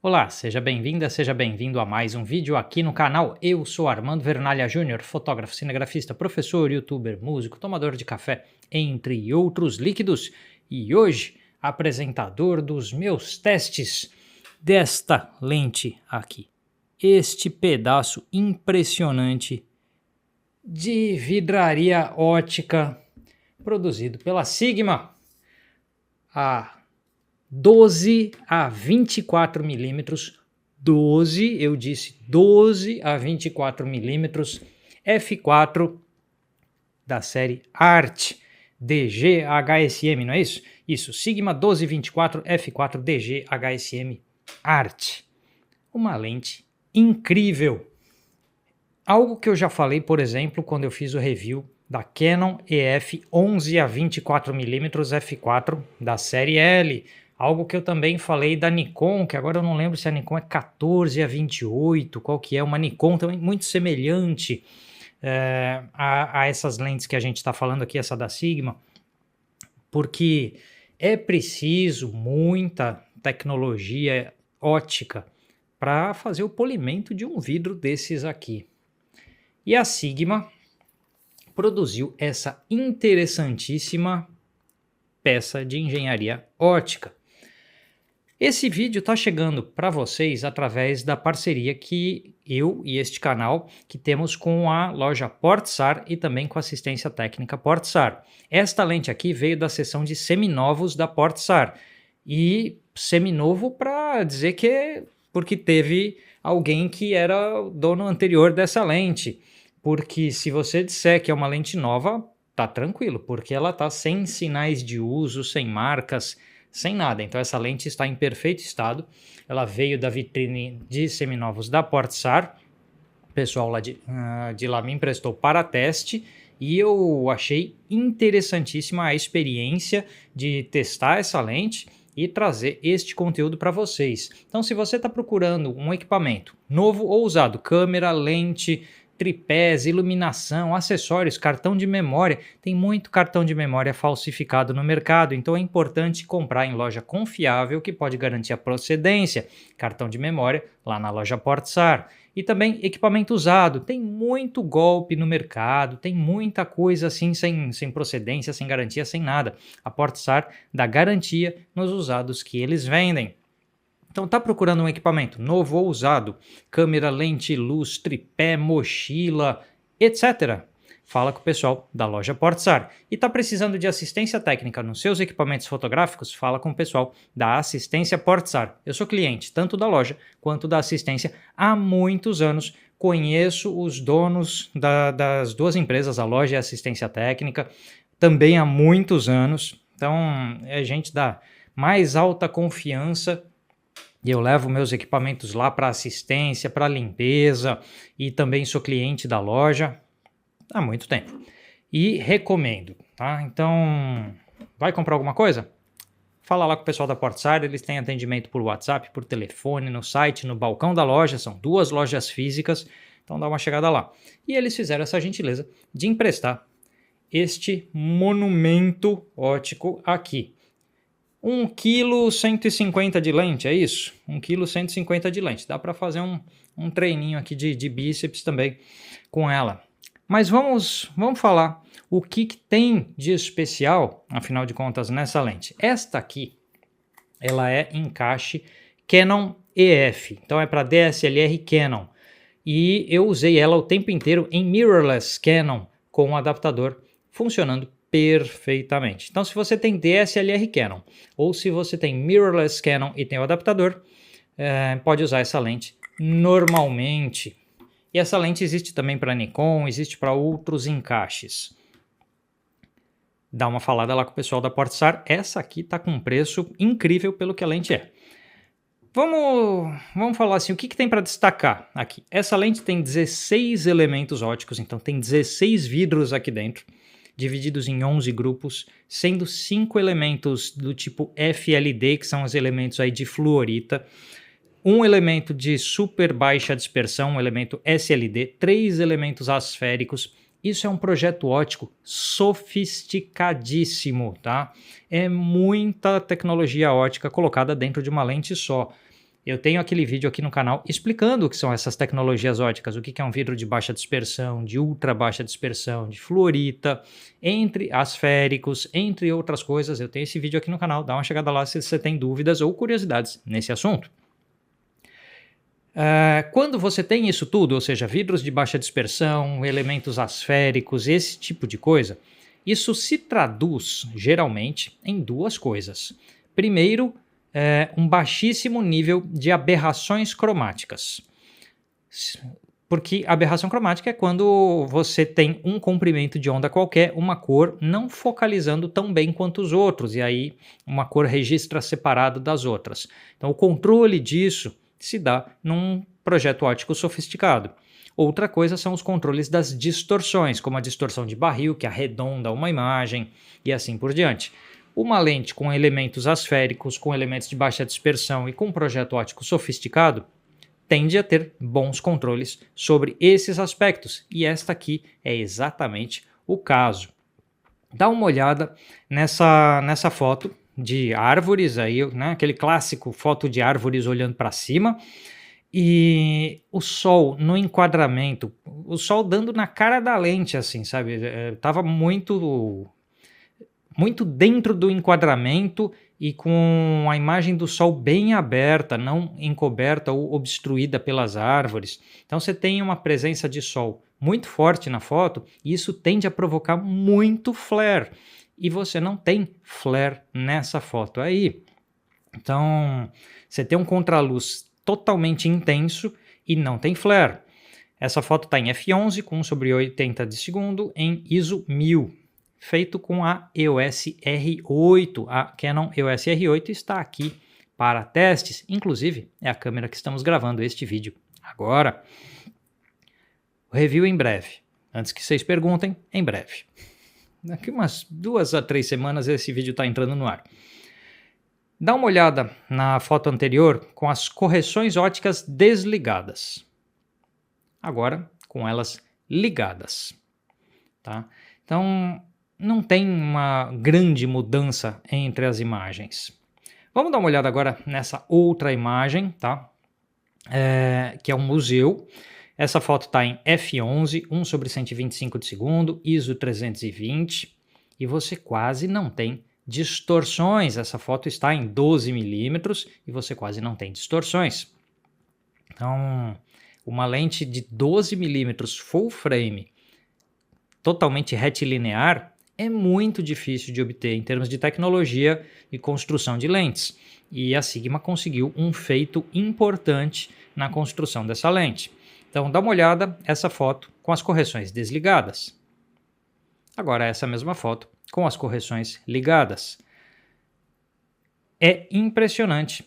Olá, seja bem-vinda, seja bem-vindo a mais um vídeo aqui no canal. Eu sou Armando Vernalha Júnior, fotógrafo, cinegrafista, professor, youtuber, músico, tomador de café, entre outros líquidos. E hoje, apresentador dos meus testes desta lente aqui. Este pedaço impressionante de vidraria ótica produzido pela Sigma. A 12 a 24 milímetros, 12, eu disse 12 a 24 milímetros, f4 da série Art DG HSM, não é isso? Isso, Sigma 1224 f4 DG HSM Art. Uma lente incrível. Algo que eu já falei, por exemplo, quando eu fiz o review da Canon EF 11 a 24 milímetros f4 da série L. Algo que eu também falei da Nikon, que agora eu não lembro se a Nikon é 14 a 28, qual que é, uma Nikon também muito semelhante a essas lentes que a gente está falando aqui, essa da Sigma, porque é preciso muita tecnologia ótica para fazer o polimento de um vidro desses aqui. E a Sigma produziu essa interessantíssima peça de engenharia ótica. Esse vídeo está chegando para vocês através da parceria que eu e este canal que temos com a loja Portsar e também com a assistência técnica Portsar. Esta lente aqui veio da seção de seminovos da Portsar. E seminovo para dizer que é porque teve alguém que era o dono anterior dessa lente. Porque se você disser que é uma lente nova, tá tranquilo, porque ela tá sem sinais de uso, sem marcas, sem nada. Então essa lente está em perfeito estado. Ela veio da vitrine de seminovos da Portsar. O pessoal lá de lá me emprestou para teste e eu achei interessantíssima a experiência de testar essa lente e trazer este conteúdo para vocês. Então, se você está procurando um equipamento novo ou usado, câmera, lente, tripés, iluminação, acessórios, cartão de memória, tem muito cartão de memória falsificado no mercado, então é importante comprar em loja confiável que pode garantir a procedência. Cartão de memória lá na loja Portsar. E também equipamento usado, tem muito golpe no mercado, tem muita coisa assim sem procedência, sem garantia, sem nada. A Portsar dá garantia nos usados que eles vendem. Então tá procurando um equipamento novo ou usado, câmera, lente, luz, tripé, mochila, etc. Fala com o pessoal da loja Portsar. E tá precisando de assistência técnica nos seus equipamentos fotográficos? Fala com o pessoal da assistência Portsar. Eu sou cliente tanto da loja quanto da assistência há muitos anos. Conheço os donos das duas empresas, a loja e a assistência técnica, também há muitos anos. Então é gente da mais alta confiança. E eu levo meus equipamentos lá para assistência, para limpeza e também sou cliente da loja há muito tempo. E recomendo, tá? Então, vai comprar alguma coisa? Fala lá com o pessoal da Portsar, eles têm atendimento por WhatsApp, por telefone, no site, no balcão da loja, são 2 lojas físicas, então dá uma chegada lá. E eles fizeram essa gentileza de emprestar este monumento ótico aqui. 1,150 kg de lente, é isso? 1,150 kg de lente. Dá para fazer um treininho aqui de bíceps também com ela. Mas vamos falar o que tem de especial, afinal de contas, nessa lente. Esta aqui, ela é encaixe Canon EF. Então é para DSLR Canon. E eu usei ela o tempo inteiro em mirrorless Canon com o adaptador funcionando perfeitamente. Então, se você tem DSLR Canon ou se você tem mirrorless Canon e tem o adaptador, pode usar essa lente normalmente. E essa lente existe também para Nikon, existe para outros encaixes. Dá uma falada lá com o pessoal da Portsar. Essa aqui está com um preço incrível pelo que a lente é. Vamos falar assim, o que tem para destacar aqui? Essa lente tem 16 elementos óticos, então tem 16 vidros aqui dentro, divididos em 11 grupos, sendo 5 elementos do tipo FLD, que são os elementos aí de fluorita, um elemento de super baixa dispersão, um elemento SLD, 3 elementos asféricos. Isso é um projeto óptico sofisticadíssimo, tá? É muita tecnologia ótica colocada dentro de uma lente só. eu tenho aquele vídeo aqui no canal explicando o que são essas tecnologias óticas, o que é um vidro de baixa dispersão, de ultra baixa dispersão, de fluorita, entre asféricos, entre outras coisas. Eu tenho esse vídeo aqui no canal, dá uma chegada lá se você tem dúvidas ou curiosidades nesse assunto. Quando você tem isso tudo, ou seja, vidros de baixa dispersão, elementos asféricos, esse tipo de coisa, isso se traduz geralmente em duas coisas. Primeiro, um baixíssimo nível de aberrações cromáticas. Porque aberração cromática é quando você tem um comprimento de onda qualquer, uma cor não focalizando tão bem quanto os outros, e aí uma cor registra separado das outras. Então o controle disso se dá num projeto óptico sofisticado. Outra coisa são os controles das distorções, como a distorção de barril, que arredonda uma imagem, e assim por diante. Uma lente com elementos asféricos, com elementos de baixa dispersão e com um projeto óptico sofisticado tende a ter bons controles sobre esses aspectos, e esta aqui é exatamente o caso. Dá uma olhada nessa foto de árvores, aí, né, aquele clássico foto de árvores olhando para cima, e o sol no enquadramento, o sol dando na cara da lente, assim, sabe? Tava muito dentro do enquadramento e com a imagem do sol bem aberta, não encoberta ou obstruída pelas árvores. Então você tem uma presença de sol muito forte na foto e isso tende a provocar muito flare. E você não tem flare nessa foto aí. Então você tem um contraluz totalmente intenso e não tem flare. Essa foto está em f11 com 1/80 de segundo em ISO 1000. Feito com a EOS R8. A Canon EOS R8 está aqui para testes, inclusive é a câmera que estamos gravando este vídeo agora. O review em breve. Antes que vocês perguntem, em breve. Daqui umas 2 a 3 semanas esse vídeo está entrando no ar. Dá uma olhada na foto anterior com as correções ópticas desligadas. Agora com elas ligadas. Tá? Então não tem uma grande mudança entre as imagens. Vamos dar uma olhada agora nessa outra imagem, tá? Que é um museu. Essa foto está em f11, 1/125 de segundo, ISO 320, e você quase não tem distorções. Essa foto está em 12 milímetros e você quase não tem distorções. Então, uma lente de 12 milímetros full frame, totalmente retilinear, é muito difícil de obter em termos de tecnologia e construção de lentes. E a Sigma conseguiu um feito importante na construção dessa lente. Então dá uma olhada essa foto com as correções desligadas. Agora essa mesma foto com as correções ligadas. É impressionante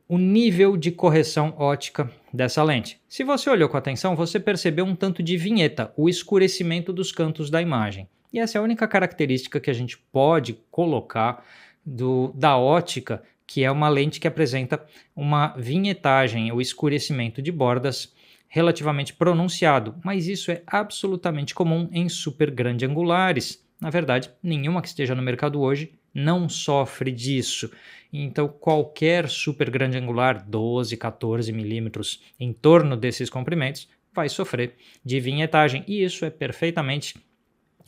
o nível de correção óptica dessa lente. Se você olhou com atenção, você percebeu um tanto de vinheta, o escurecimento dos cantos da imagem. E essa é a única característica que a gente pode colocar da ótica, que é uma lente que apresenta uma vinhetagem, o escurecimento de bordas relativamente pronunciado, mas isso é absolutamente comum em super grande angulares. Na verdade, nenhuma que esteja no mercado hoje não sofre disso. Então, qualquer super grande angular, 12, 14 milímetros, em torno desses comprimentos, vai sofrer de vinhetagem, e isso é perfeitamente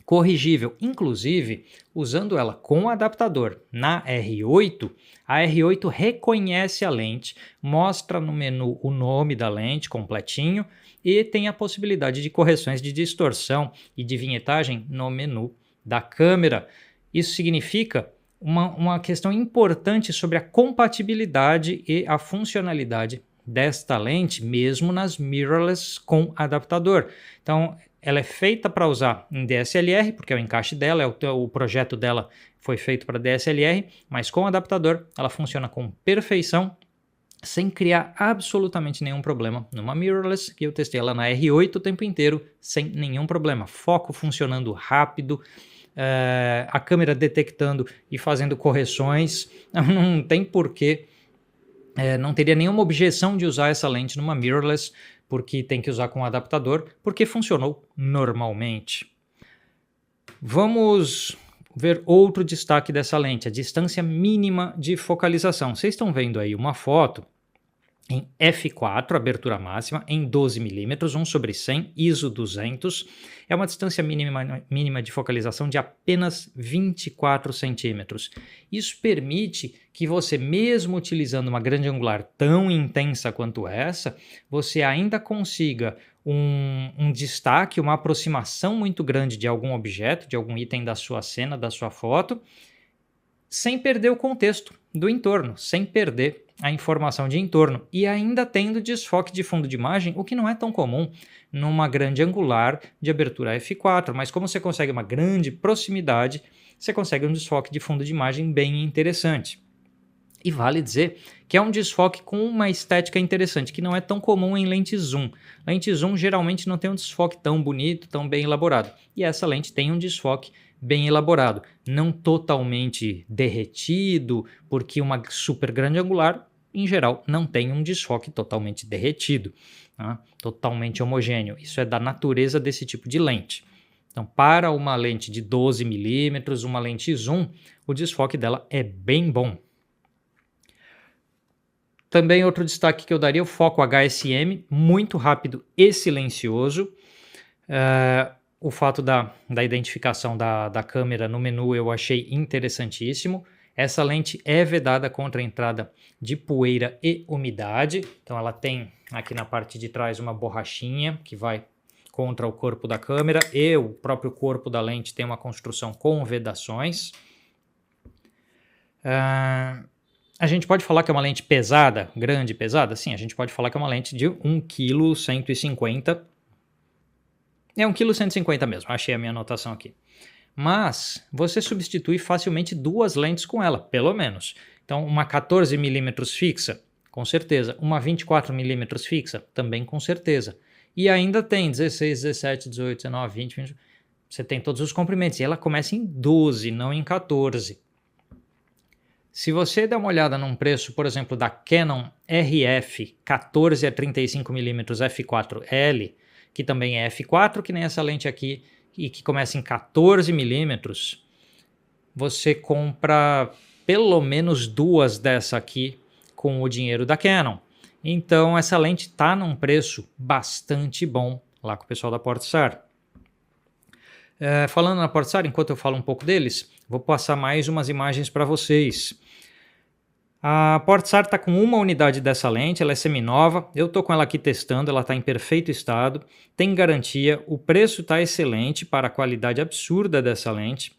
corrigível. Inclusive, usando ela com o adaptador na R8, a R8 reconhece a lente, mostra no menu o nome da lente completinho e tem a possibilidade de correções de distorção e de vinhetagem no menu da câmera. Isso significa uma questão importante sobre a compatibilidade e a funcionalidade desta lente, mesmo nas mirrorless com adaptador. Então, ela é feita para usar em DSLR, porque é o encaixe dela, o projeto dela foi feito para DSLR, mas com adaptador ela funciona com perfeição, sem criar absolutamente nenhum problema numa mirrorless, que eu testei ela na R8 o tempo inteiro, sem nenhum problema. Foco funcionando rápido, a câmera detectando e fazendo correções, não tem porquê, não teria nenhuma objeção de usar essa lente numa mirrorless, porque tem que usar com adaptador, porque funcionou normalmente. Vamos ver outro destaque dessa lente, a distância mínima de focalização. Vocês estão vendo aí uma foto em f4, abertura máxima, em 12mm, 1/100, ISO 200. É uma distância mínima de focalização de apenas 24 centímetros. Isso permite que você, mesmo utilizando uma grande angular tão intensa quanto essa, você ainda consiga um destaque, uma aproximação muito grande de algum objeto, de algum item da sua cena, da sua foto, sem perder o contexto do entorno, sem perder a informação de entorno e ainda tendo desfoque de fundo de imagem, o que não é tão comum numa grande angular de abertura f4, mas como você consegue uma grande proximidade, você consegue um desfoque de fundo de imagem bem interessante. E vale dizer que é um desfoque com uma estética interessante, que não é tão comum em lente zoom. Lente zoom geralmente não tem um desfoque tão bonito, tão bem elaborado, e essa lente tem um desfoque bem elaborado, não totalmente derretido, porque uma super grande angular, em geral, não tem um desfoque totalmente derretido, tá? Totalmente homogêneo. Isso é da natureza desse tipo de lente. Então, para uma lente de 12mm, uma lente zoom, o desfoque dela é bem bom. Também outro destaque que eu daria é o foco HSM, muito rápido e silencioso. O fato da identificação da câmera no menu eu achei interessantíssimo. Essa lente é vedada contra a entrada de poeira e umidade. Então ela tem aqui na parte de trás uma borrachinha que vai contra o corpo da câmera e o próprio corpo da lente tem uma construção com vedações. A gente pode falar que é uma lente pesada, grande e pesada? Sim, a gente pode falar que é uma lente de 1,150 kg. É 1,150 kg mesmo, achei a minha anotação aqui. Mas você substitui facilmente duas lentes com ela, pelo menos. Então, uma 14mm fixa, com certeza. Uma 24mm fixa, também com certeza. E ainda tem 16, 17, 18, 19, 20, 20. Você tem todos os comprimentos. E ela começa em 12, não em 14. Se você der uma olhada num preço, por exemplo, da Canon RF 14 a 35mm f4L, que também é f4, que nem essa lente aqui, e que começa em 14mm, você compra pelo menos duas dessa aqui com o dinheiro da Canon. Então essa lente está num preço bastante bom lá com o pessoal da Portsar. Falando na Portsar, enquanto eu falo um pouco deles, vou passar mais umas imagens para vocês. A Portsar está com uma unidade dessa lente, ela é seminova, eu estou com ela aqui testando, ela está em perfeito estado, tem garantia, o preço está excelente para a qualidade absurda dessa lente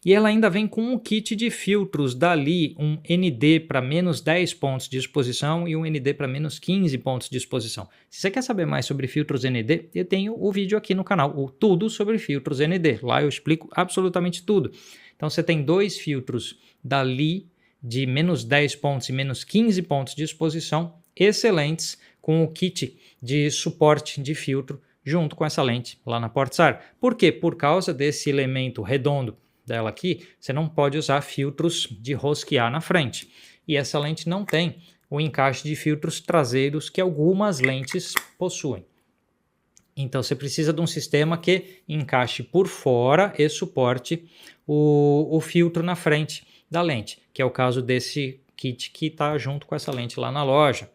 e ela ainda vem com um kit de filtros dali, um ND para menos 10 pontos de exposição e um ND para menos 15 pontos de exposição. Se você quer saber mais sobre filtros ND, eu tenho o vídeo aqui no canal, o Tudo sobre Filtros ND, lá eu explico absolutamente tudo. Então você tem dois filtros dali, de menos 10 pontos e menos 15 pontos de exposição, excelentes, com o kit de suporte de filtro junto com essa lente lá na Portsar. Por quê? Por causa desse elemento redondo dela aqui, você não pode usar filtros de rosquear na frente. E essa lente não tem o encaixe de filtros traseiros que algumas lentes possuem. Então você precisa de um sistema que encaixe por fora e suporte o filtro na frente da lente, que é o caso desse kit que está junto com essa lente lá na loja.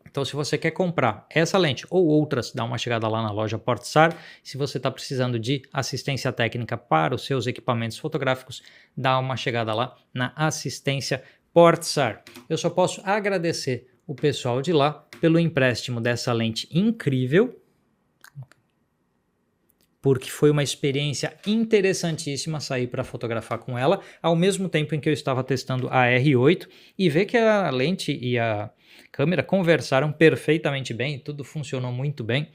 Então, se você quer comprar essa lente ou outras, dá uma chegada lá na loja Portsar. Se você está precisando de assistência técnica para os seus equipamentos fotográficos, dá uma chegada lá na assistência Portsar. Eu só posso agradecer o pessoal de lá pelo empréstimo dessa lente incrível, porque foi uma experiência interessantíssima sair para fotografar com ela, ao mesmo tempo em que eu estava testando a R8 e ver que a lente e a câmera conversaram perfeitamente bem, tudo funcionou muito bem.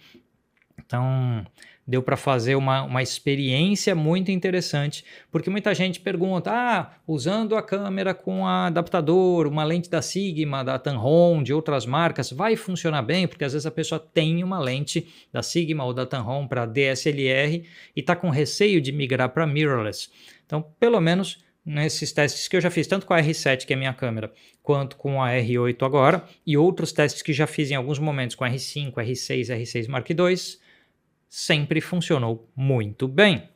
Então deu para fazer uma experiência muito interessante, porque muita gente pergunta, usando a câmera com adaptador, uma lente da Sigma, da Tamron, de outras marcas, vai funcionar bem? Porque às vezes a pessoa tem uma lente da Sigma ou da Tamron para DSLR e está com receio de migrar para mirrorless. Então, pelo menos nesses testes que eu já fiz, tanto com a R7, que é a minha câmera, quanto com a R8 agora, e outros testes que já fiz em alguns momentos com a R5, R6, R6 Mark II, sempre funcionou muito bem.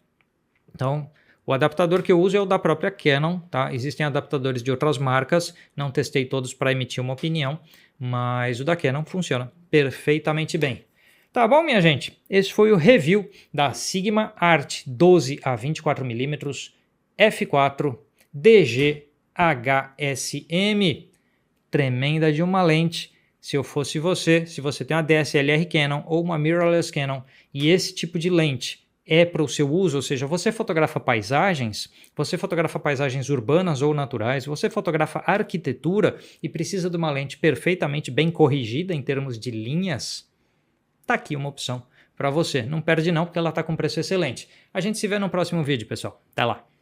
Então, o adaptador que eu uso é o da própria Canon, tá? Existem adaptadores de outras marcas, não testei todos para emitir uma opinião, mas o da Canon funciona perfeitamente bem. Tá bom, minha gente? Esse foi o review da Sigma Art 12 a 24mm f4 DG HSM. Tremenda de uma lente. Se eu fosse você, se você tem uma DSLR Canon ou uma mirrorless Canon e esse tipo de lente é para o seu uso, ou seja, você fotografa paisagens urbanas ou naturais, você fotografa arquitetura e precisa de uma lente perfeitamente bem corrigida em termos de linhas, tá aqui uma opção para você. Não perde não, porque ela está com preço excelente. A gente se vê no próximo vídeo, pessoal. Até lá!